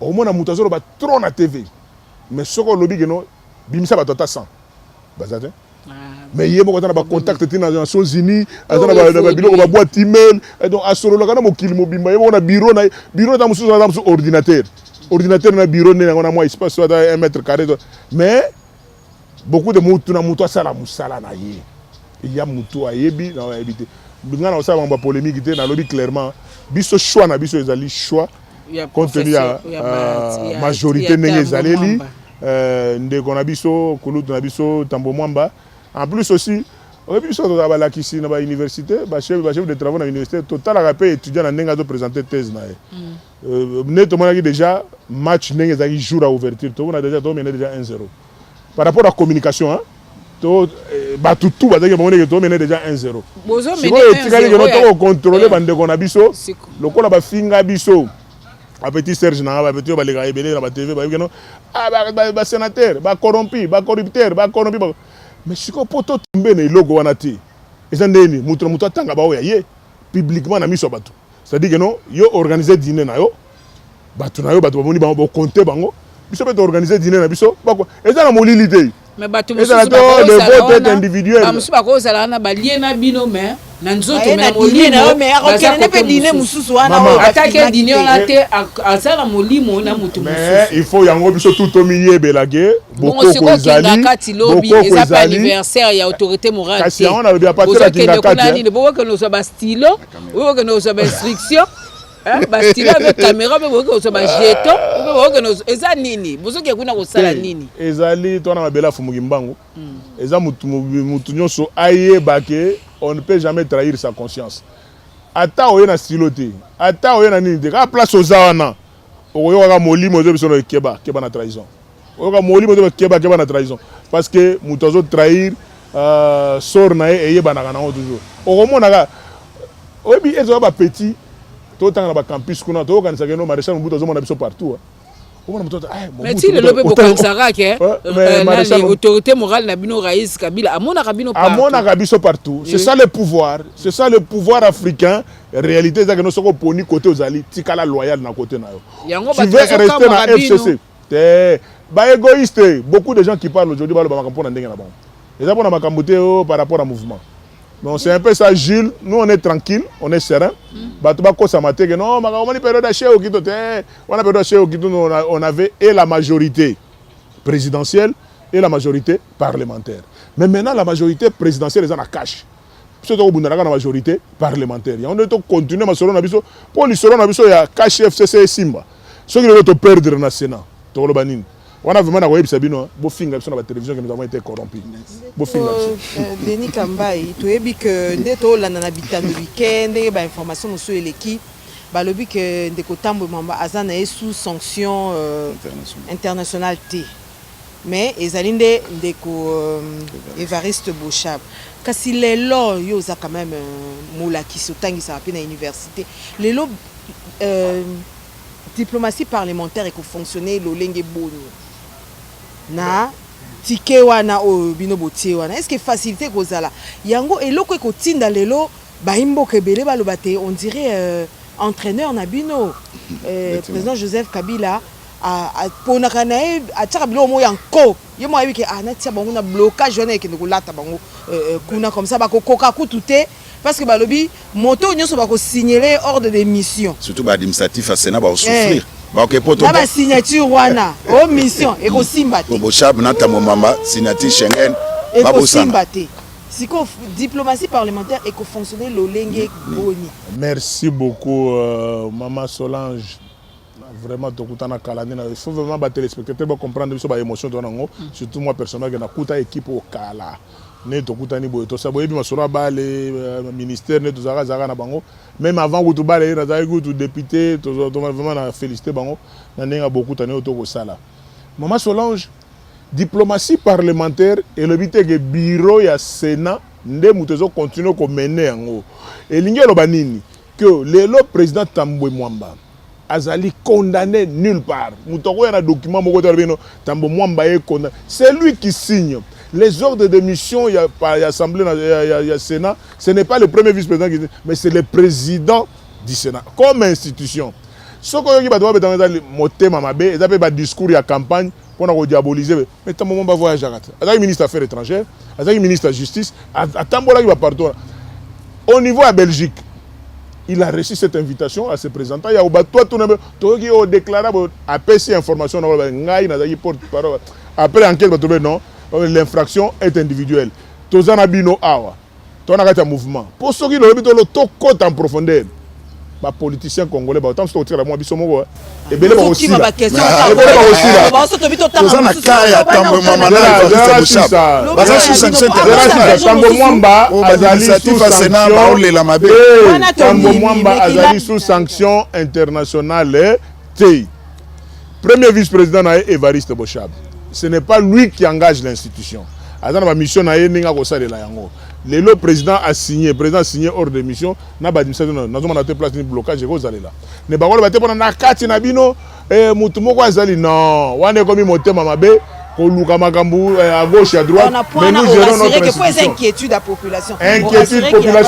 au mona mutu azolo ba trop na TV mais soko lobi que non bimisa bato ta 100 bazate mais il y a beaucoup de contacts dans les Nations Unies, dans boîte email, donc à ce moment-là, on a un bureau dans un ordinateur. Ordinateur dans un bureau, on a moins espace, soit 1 mètre carré. Mais beaucoup de gens ça la musala na yé. Il y a mutu à yebi, on va éviter. Nous avons ça en polémique, dans lobby clairement. Biso choix na biso ezali choix. Compte tenu à majorité n'ezali ndeko na biso, kulutu na biso, Tambwa Mwamba. En plus aussi, on a vu ça dans l'université, chef de travaux dans l'université, total a rappelé étudiant en Nenga de présenter thèse. Nous avons déjà match Nenga jour à ouverture, on a déjà 1-0. Par rapport à la communication, tout va dire que on a déjà 1-0. Si on contrôler bande qu'on a biso, le col a finga biso. petit Serge na petit balega ebele na TV ba yeno ba sénateur ba corrompu ba corrupteur ba corrompu mais siko poto tumbe na logo wana ti eza ndeni mutu atanga ba oya ye publiquement na miso bato c'est-à-dire que non yo organiser dîner na yo bato na yo bato bamoni bango compter bango biso peut organiser dîner na biso bako eza na molili te mais bato mususu le vote est individuel ba mususu bako zala na balie na bino mais na nzoto na molimo mais akokende pe dîner mususu wana o atake dîner on a te azala molimo na mutu mususu mais il faut yango biso tout au milieu belage beaucoup kozali kati lobi eza pas anniversaire ya autorité morale kasi on a bien partir kinga kati boko que nous ba stylo boko que nous ba instruction bastilo avec caméra mais boko que ba jeton boko que nous eza nini bozoki kuna kosala nini ezali tona mabela fumuki mbango eza mutu nyonso ayeba ke on ne peut jamais trahir sa conscience. Ata oye na styloté, ata oye na nini te, ka place oza wana. Oyo ka moli mozo biso no keba na trahison. Oyo ka moli mozo keba na trahison parce que mutu azo trahir sort na eyeba na kana toujours. Okomona ka obi ezo ba petit to tanga ba campus kuna to kanisa ke no maréchal mbuto zo mona biso partout. Mais si le lobby autorité morale na bino Raïs Kabila amona biso partout. C'est ça le pouvoir, c'est ça le pouvoir africain. Réalité c'est que nous sommes poni côté ozali tikala loyal na côté na yo. Tu veux rester na FCC. Ba égoïste, beaucoup de gens qui parlent aujourd'hui ba makampo na ndenge na bon. Eza pona makambo te par rapport à mouvement. Donc c'est un peu ça, Gilles. Nous on est tranquille, on est serein. Non, on avait et la majorité présidentielle et la majorité parlementaire. Mais maintenant la majorité présidentielle est en cache. C'est la majorité parlementaire. On doit continuer à solo nabiso pour les solo nabiso ya cache FCC Simba. Ceux qui veulent perdre dans le Sénat, on a vraiment envoyé Sabino, beau film sur la télévision que nous avons été corrompus. Beau film. Denis Kambaï, tu as dit que dès que l'on a habité le week-end, il y a information sur l'équipe. Le but que des Kotambo Mamba Azan est sous sanction internationale T. Mais ils ont dit que Évariste Bochab. Parce que les lois, il y a quand même moula qui se tangent à la université. Les lois diplomatie parlementaire et que fonctionner le lingue boni. Na tike wana o bino botie wana est-ce que facilité kozala yango eloko ko tinda lelo ba imbo kebele ba lobate on dirait entraîneur na bino président Joseph Kabila a ponaka na a tsaka bilo mo yanko yemo ayi ke na tia bango na blocage wana ke ko lata bango kuna comme ça ba ko koka kututé parce que balobi moto nyonso ba ko signaler ordre de mission surtout ba administratif à Sénat ba souffrir. Na ba signature wana o mission e ko simba te. Bochab na tamomamba signature Schengen ba ko simba te. Siko diplomatie parlementaire et ko fonctionner lo lenge boni. Merci beaucoup maman Solange. Vraiment tokutana kalani na il faut vraiment ba téléspectateurs ba comprendre biso ba émotion to nango surtout moi personnellement na kuta équipe au kala. Ne tokutani boyo to sabo yebi masolo bale ministère ne tozaka zaka na bango même avant que to bale na zaka to député to vraiment na féliciter bango na nenga beaucoup tani to ko sala maman Solange diplomatie parlementaire et le but que bureau ya Sénat nde mutezo continuer ko mener yango elingi lo banini que le président Tambwe Mwamba azali condamné nulle part mutoko ya na document moko to bino Tambwe Mwamba est condamné c'est lui qui signe les ordres de mission, il y a l'Assemblée, il y a Sénat, ce n'est pas le premier vice-président qui dit, mais c'est le président du Sénat, comme institution. Ce qui va devoir être dans le thème, ils ont un discours et campagne pour nous diaboliser. Mais tant moment va voyager. Il y a un ministre des Affaires étrangères, il y a un ministre de la Justice, à Tambola qui va partout. Au niveau de Belgique, il a reçu cette invitation à se présenter. Il y a toi tout qui déclaré à PC information après enquête va trouver non. L'infraction est individuelle. Tozana bino awa. Tona kata mouvement. Pour ceux qui le habitent le côte en profondeur. Les politiciens congolais ba autant que la moi biso moko. Et belé ba aussi. Ba question. Ba so to bito tanga. Tozana kaya tambo mama na Bochab. Baza sous sanction internationale. Tambo Mwamba azali sous Sénat ba olela mabe. Tambo Mwamba azali sous sanction internationale. Premier vice-président na Évariste Bochab. Ce n'est pas lui qui engage l'institution. aza na mission na ye ndenge akosalela yango lelo président a signé hors de mission na administration nazomona te place ni blocage ekozala ne bakoloba te mpona na kati na bino mutu moko azali non wana ekomi motema mabe koluka makambo à gauche à droite mais nous gérons notre institution. Inquiétude à population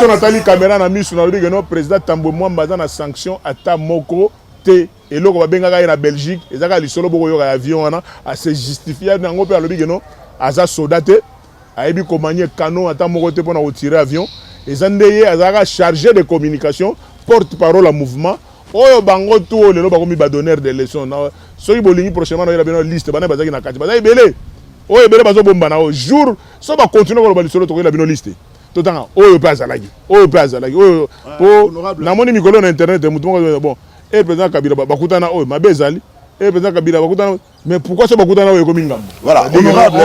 natali caméra na misu na lobi que non président Tambo Mwamba za na sanction ata moko te eloko babengaka ye na Belgique ezaka lisolo boko yoka avion wana a se justifier nango pe alobi que non aza soldat te ayebi komanie canon ata moko te mpona kotirer avion eza nde ye azalaka chargé de communication porte-parole à mouvement oyo bango tu lelo bakomi ba donneur de leçons na soki bolingi prochainement na bino liste bana bazaki na kati bazaki belé oyo belé bazobomba na jour so ba continuer koloba lisolo to bino liste totanga oyo pe azalaki oyo po na moni mikolo na internet mutu moko bon et président Kabila bakutana oyo mabezali et président Kabila bakutana mais pourquoi ça bakutana oyo komi ngambo voilà honorable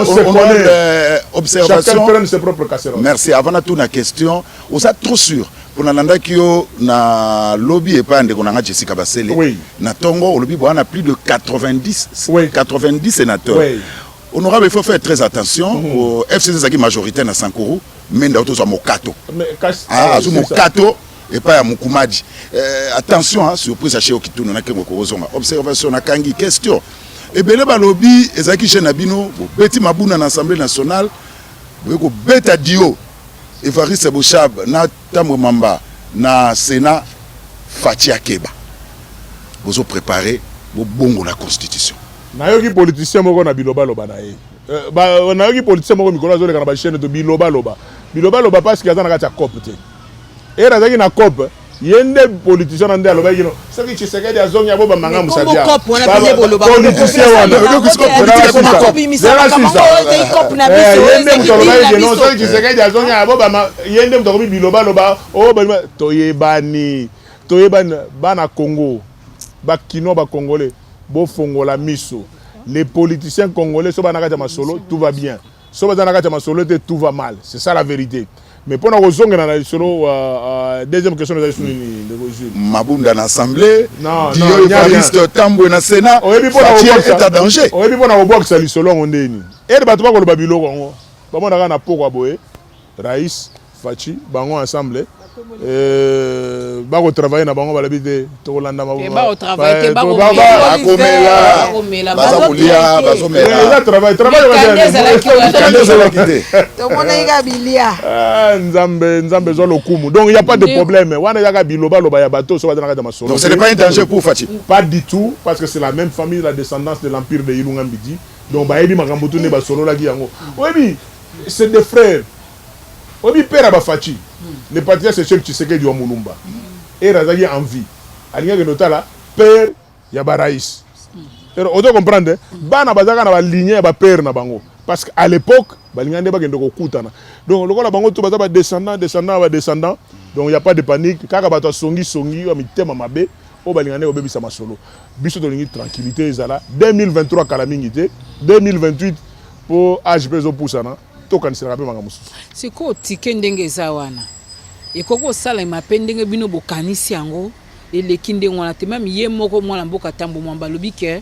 observation chacun prenne ses propres casseroles. Merci avant tout la question on est trop sûr pour nalanda kio na lobby et pas ndeko nanga Jessica Basele oui. Na Tongo lobby on a plus de 90 sénateurs oui. Honorable il faut faire très attention au FCC zaki majoritaire na Sankuru mais ndato zo mokato zo mokato et pas à Mukumaji attention hein, surprise à chez Okituna na kengo kozonga observation na kangi question et belé ba lobby ezaki chez Nabino petit mabuna na Assemblée nationale ko beta dio Evariste Bouchab na Tambo Mwamba na Sénat Fatia Keba bozo préparer bo bongo la constitution na yoki politicien moko na biloba loba na ye na yoki politicien moko mikolo azoleka na ba chaîne to biloba loba parce que azana kati COP te era zaki na COP yende politicien ande aloba kino soki Tshisekedi azongi abo ba manga musadia politicien wana yende mutoloba kino soki Tshisekedi azongi abo ba yende mutokomi biloba loba o ba toyebani bana Congo ba kino ba congolais bo fongola miso les politiciens congolais so banaka masolo tout va bien so banaka masolo tout va mal c'est ça la vérité. Mais pour nous rejoindre solo deuxième question de Mabunda na assemblée non Evariste Tambo na Sénat est à danger oyebi pona koboxa lisolo ngondeni et bato ba koloba biloko ngo bamona na poko boye Raïs Fachi bango ensemble ba ko travailler na bango balabi te to kolanda ba ko travailler te ba ko komela travail to mona ika bilia nzambe zo lokumu donc il y a pas de problème wana yaka biloba loba ya bato so bazana ka masolo donc ce n'est pas un danger pour Fachi pas du tout parce que c'est la même famille la descendance de l'empire de Ilunga Mbidi donc ba yebi makambo tu ne ba solo la ki yango oyebi c'est des frères oyebi père ba Fachi le patriarche c'est Cheikh Tshisekedi wa Mulumba et razaki en vie alinga que notala père ya Baraïs on doit comprendre bana bazaka na ba lignée ya ba père na bango parce qu'à l'époque balinga nde bakende kokutana donc lokola bango to baza ba descendant donc il y a pas de panique kaka bato songi wa mitema mabe o balinga nde obebisa masolo biso to lingi tranquillité ezala 2023 kala mingi te 2028 pour âge bezo pusana to kanisera pe manga mususu siko tike ndenge eza wana ekoko sala mape ndenge bino bokanisi yango eleki ndenge wana te même ye moko mwana mboka Tambo Mwamba lobi ke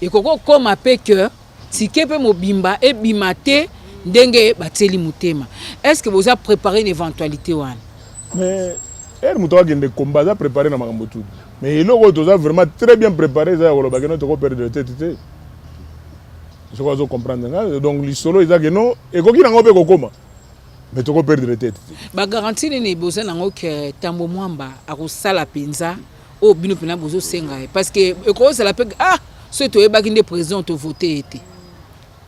ekoko koma pe que tike pe mobimba ebima te ndenge bateli mutema est-ce que vous avez préparé une éventualité wana mais elle muto agende combat za préparer na makambo tout mais eloko to za vraiment très bien préparé za ko loba que to ko perdre de tête. Je crois que vous comprenez. Donc, l'isolo, ils disent non, et quoi qu'il en ait kokoma. Mais tu peux perdre la tête. Ba garantie ni besoin nango que Tambo Mwamba a sala penza au bino pena bozo senga parce que ko ça la pe ce to e bakinde président to voter été.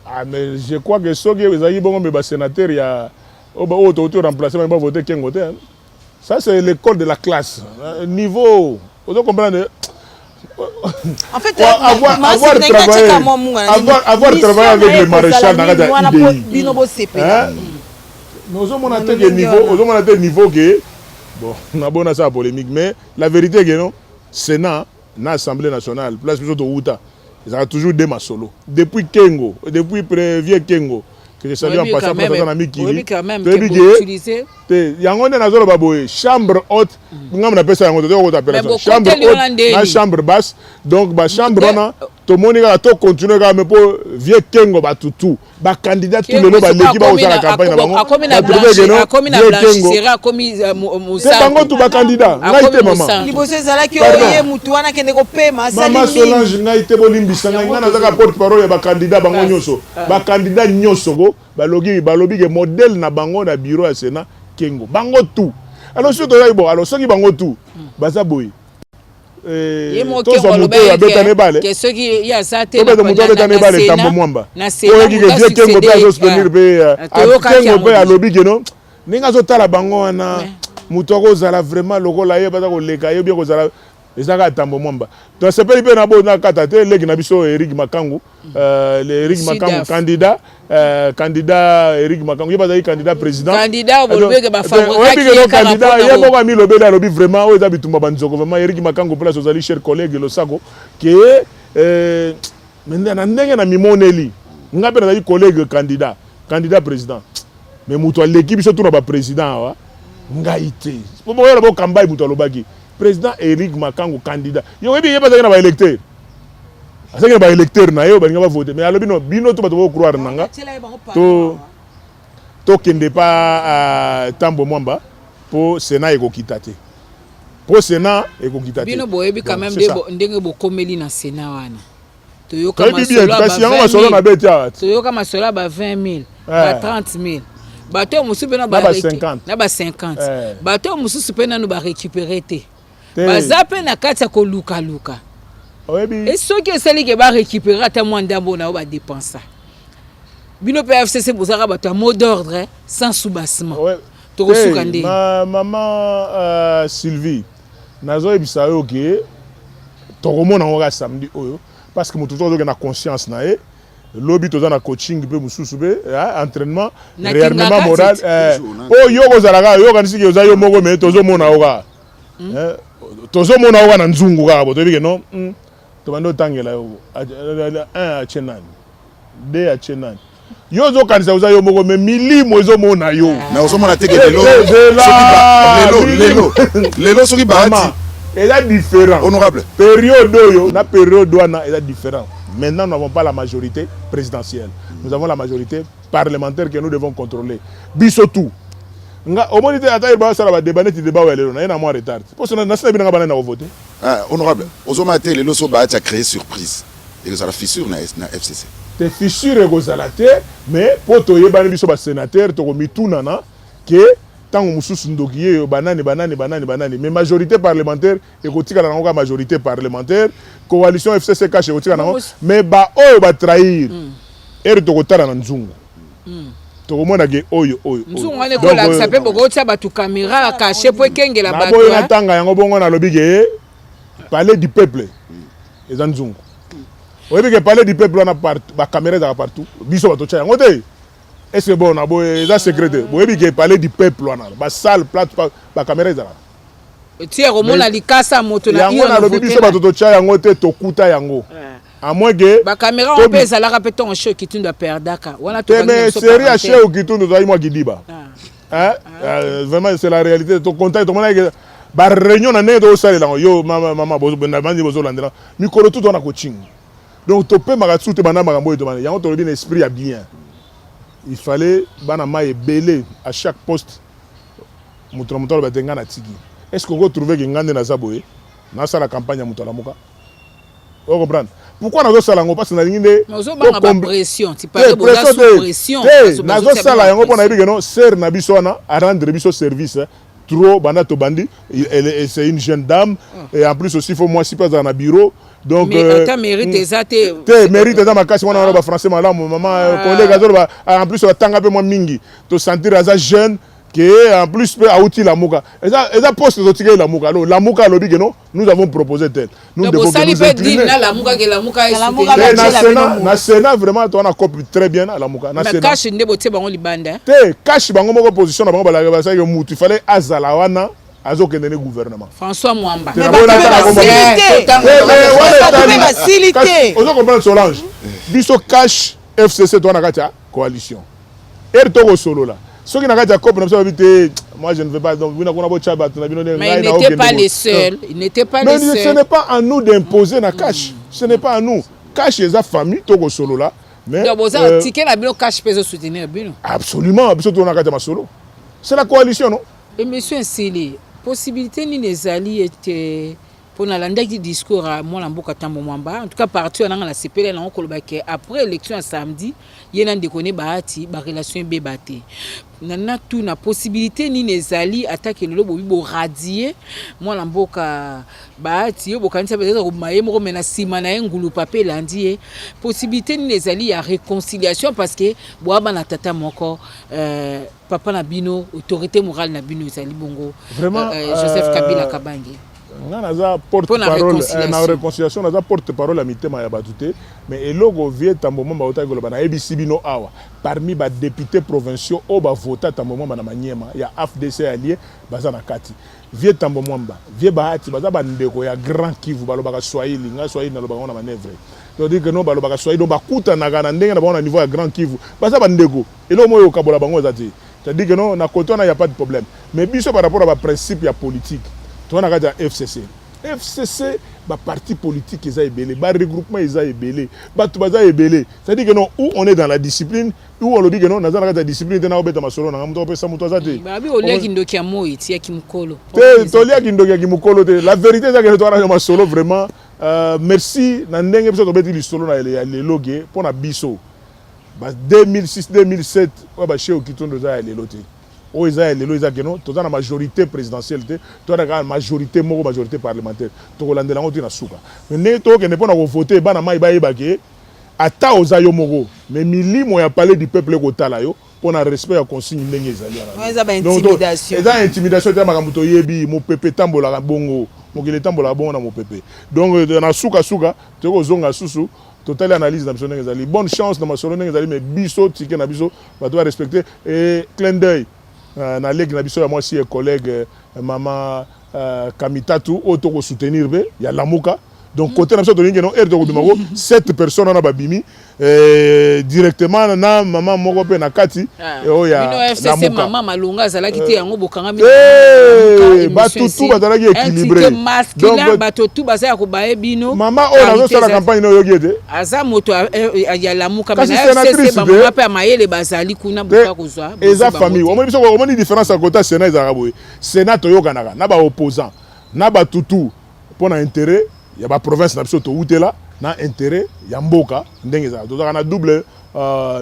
Ah mais je crois que ceux qui ont bon mais sénateur il y a au to remplacer mais pas voter Kengo te. Ça c'est l'école de la classe. Niveau, vous comprenez. En fait, avoir travaillé avec le maréchal dans la IDI. Nous avons un niveau que bon, on a bon ça polémique, mais la vérité est que non, Sénat, l'Assemblée nationale, place plutôt de Outa, ils ont toujours des masolo. Depuis Kengo, depuis vieux Kengo, que je salue en passant par un ami qui dit, yango na zolo baboye chambre haute ngam na pesa yango to ko ta chambre haute na chambre basse donc ba chambre na tomoni kaka to continuer kaka me po vie kengo batutu ba candidat tout le monde ba leki ba osala campagne na bango akomi na blanchisserie akomi musa bango tout ba candidat ngai te mama liboso ezalaki oye mutu wana kende kopema asali mama Solange ngai te bolimbisa ngai ngana zaka porte parole ba candidat bango nyoso ba candidat nyoso go balobi ke modèle na bango na bureau ya Sénat kengo bango tout alors surtout là bon alors soki bango tout baza boy que ceux qui y a ça te na tambo mwamba oyebi ke vie kengo pe azospénir pe kengo pe alobi ke no ninga azotala bango wana mutu akozala vraiment lokola ye baza koleka ye bien kozala ezaka tambo mwamba to sepeli pe na bo na kata te leki na biso Eric Makangu Eric Makangu candidat Eric Makangu ye baza candidat président candidat bolobeke ba favoriser candidat ye moko ami lobela lobi vraiment o eza bitumba banzoko vraiment Eric Makangu place ozali cher collègue Losako ke maintenant na ndenge na mimoneli ngape na collègue candidat président mais mutu aleki biso tuna ba président wa ngai te po boyela bo kambai mutu alobaki président Eric Makangu candidat yo webi yeba na ba électeur asaki na ba électeur na yo balinga ba voter mais alobi no bino to bato croire nanga to kende pa tambo mwamba po Sénat ekokita te po Sénat ekokita te bino boyebi quand même ndenge bokomeli na Sénat wana toyoka masolo ba 20 000 ba 30 000 bato musu pena ba 50 na ba 50 bato musu pena no ba récupérer te baza pe na kati ya koluka et ceux qui essayent de récupérer à moins d'abord na ba dépenser bino PFCC bozaka bato à mot d'ordre sans soubassement to kosukande maman Sylvie nazo ebisa yo ke to komona ngo samedi oyo parce que mutu to na conscience na e lobby to na coaching pe mususu be entraînement réarmement moral yo kozalaka yo kanisi ke yo moko me tozo mona oka tozo mona oka na nzungu kaka bo to bike no to bando tangela yo 1 a chenani 2 a chenani yo zo kanisa uza yo moko me milimo ezo mona yo na ozo mona teke lelo soki bahati elle est différent honorable période yo na période wana elle est différent. Maintenant, nous n'avons pas la majorité présidentielle. Nous avons la majorité parlementaire que nous devons contrôler. Bisotou. Au moins, il y a un débat qui est en retard. Pour ce qui est voté. Honorable, aujourd'hui, les losos a créé surprise. Et ça la fissure na FCC. Des fissures mais pour toi, il y a un sénateur qui a mis tout nana que tant mususu ndokiye banane mais majorité parlementaire ekotika na ngo majorité parlementaire coalition FCC cache ekotika na ngo mais ba oyo ba trahir to kotala na nzungu to komona ke oyo nzungu ane ko la sape boko tia ba tu caméra caché po kengela ba boyo na tanga yango bongo na lobi ke parler du peuple eza nzungu oyebi ke parler du peuple na ba caméra za partout biso ba to tia yango te. Est-ce que bon, c'est secret? Vous avez dit parler du peuple, la salle, plate, la caméra. Tu es au monde à l'Ikasa, moto na yango na lobi biso bato to cha yango te to kuta yango. À moins que ba caméra on peut ça la répéter en show qui tu dois perdre daka. Voilà to. Mais série à show qui tu dois moi Gidiba. Hein? Vraiment c'est la réalité. Ton contact ton mona ba réunion na ne do sale là yo mama bozo benda bandi bozo landela. Mikolo tout on a coaching. Donc to pe magatsu te bana magambo to bana. Yango to lobi esprit à bien. Il fallait banama et belé à chaque poste. Moutonamoto le batenga na tigi. Est-ce qu'on retrouve que ngande na zaboé? Na sa la campagne à Moutolamoka. Vous comprenez? Pourquoi nazo sala ngo parce que na nginde ko pression, tu parles de pression. Nazo sala yango pona biso no ser na biso na à rendre biso service. Trop banato bandi, c'est une jeune dame et en plus aussi il faut moi si pas dans un bureau. Donc mais ta mérite ça te mérite dans ma casse on a français malamu maman collègue azoba en plus on tanga peu moins mingi to sentir as jeune que en plus peut outil la muka et ça poste de tirer la muka la muka lobi que non nous avons proposé tel nous devons nous incliner la muka que la muka na Sénat vraiment on a copie très bien à la muka na Sénat cash ndebo te bango libanda te cash bango moko position na bango bala ça que mutu il fallait azala wana azo kendene gouvernement François Mwamba mais facilité ozo comprendre Solange biso cash FCC to na katia coalition to solo là ceux qui n'ont pas cop moi je ne veux pas donc mais ils n'étaient pas les seuls ce n'est pas à nous d'imposer la cash ce n'est pas à nous cash eza famille to ko solo là mais donc boza ticket na bino cash peso soutenir bino absolument biso to na kata masolo c'est la coalition non et monsieur Nsele possibilité ni ezali ete pour nalandaki discours à mwana mboka Tambo Mwamba en tout cas parti on a la CPL na okoloba ke après élection à samedi yena ndekone bahati ba relation bebate nana tout na possibilité ni ezali attaque le lobo bo radier mwana mboka bahati yo bokanisa peut-être ko maye moko mena sima na ngulu pape landi possibilité ni ezali ya réconciliation parce que boaba na tata moko papa na bino autorité morale na bino ezali bongo vraiment Joseph Kabila Kabange naza porte-parole na réconciliation naza porte-parole à mitema ya batute mais eloko vie Tambo Mwamba otaki koloba na ebisi bino awa parmi ba députés provinciaux o ba vota Tambo Mwamba na Maniema ya AFDC allié baza na kati vie Tambo Mwamba vie bahati baza bandeko ya Grand Kivu balobaka Swahili nga Swahili na lobaka na manevre to dire que non balobaka Swahili do bakuta na kana ndenge na ba niveau ya Grand Kivu baza bandeko eloko moyo kabola bango ezati c'est-à-dire que non na côté on y a pas de problème mais biso par rapport à ba principe ya politique on a regardé FCC. FCC, bah parti politique ils a ébélé, bah regroupement ils a ébélé, bah tout baza ébélé. C'est-à-dire que non, où on est dans la discipline, où on le dit que non, on a dans la discipline, on a obéi à ma solo, on a obéi à ma solo. Bah oui, on a qui ndoki amo iti ya kimukolo. Tolia qui ndoki kimukolo. La vérité c'est que toi on a ma solo vraiment. Merci, nandenge biso obéi le solo na les logues pour na biso. Bah 2006-2007, ouais bah chez Okitondo za les lotés. O Israël les lois que non, tout dans la majorité présidentielle, tout dans la majorité moko majorité parlementaire. To kolande lango tu na suka. Mais to que ne pas na voter bana mai ba yebake ata ozayo moko. Mais milimo ya parler du peuple ko tala yo pour na respect ya consigne ndenge ezali ala. Eza ba intimidation. Eza intimidation te makambo to yebi mo pepe tambola bongo. Mo kele tambola bongo na mo pepe. Donc na suka to ko zonga susu. Total analyse na biso ndenge ezali. Bonne chance na masolo ndenge ezali mais biso ticket na biso ba doit respecter et clin d'œil. Na leg na biso ya moi si collègue maman Kamitatu auto ko soutenir be ya Lamuka donc côté na biso to ngeno air to ko bimako 7 personnes na babimi directement na maman moko pe na kati o ya FCC maman malunga zalaki te yango bokanga mi ba tout bazalaki équilibré donc bato tout bazaya ko bae bino maman o nazo sala campagne no yogiete aza moto ya Lamuka mais FCC ba mama pe mayele bazali kuna boka kozwa eza famille o biso o moni différence à côté Sénat ezaka boye Sénat to yokanaka na ba opposant na ba tutu pour na intérêt ya ba province na biso to utela na intérêt ya mboka ndenge za to na double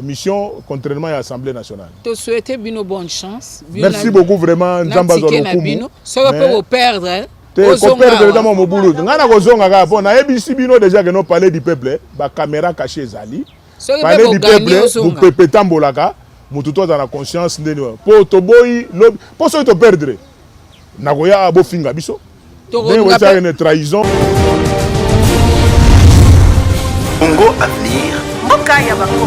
mission contrairement à l'Assemblée nationale. To souhaiter bino bonne chance. Merci beaucoup vraiment Nzamba Zolokumu. Ça va pas perdre. Ko perdre dans mon boulot. Ngana ko zonga ka bon na ebisi bino déjà que non parler du peuple ba caméra cachée zali. Parler du peuple vous pepe tambolaka mutu to dans la conscience ndeni po to boy po so to perdre. Na ko ya bo finga biso. To ko une trahison. Congo Avenir. Mboka ya Bakongo.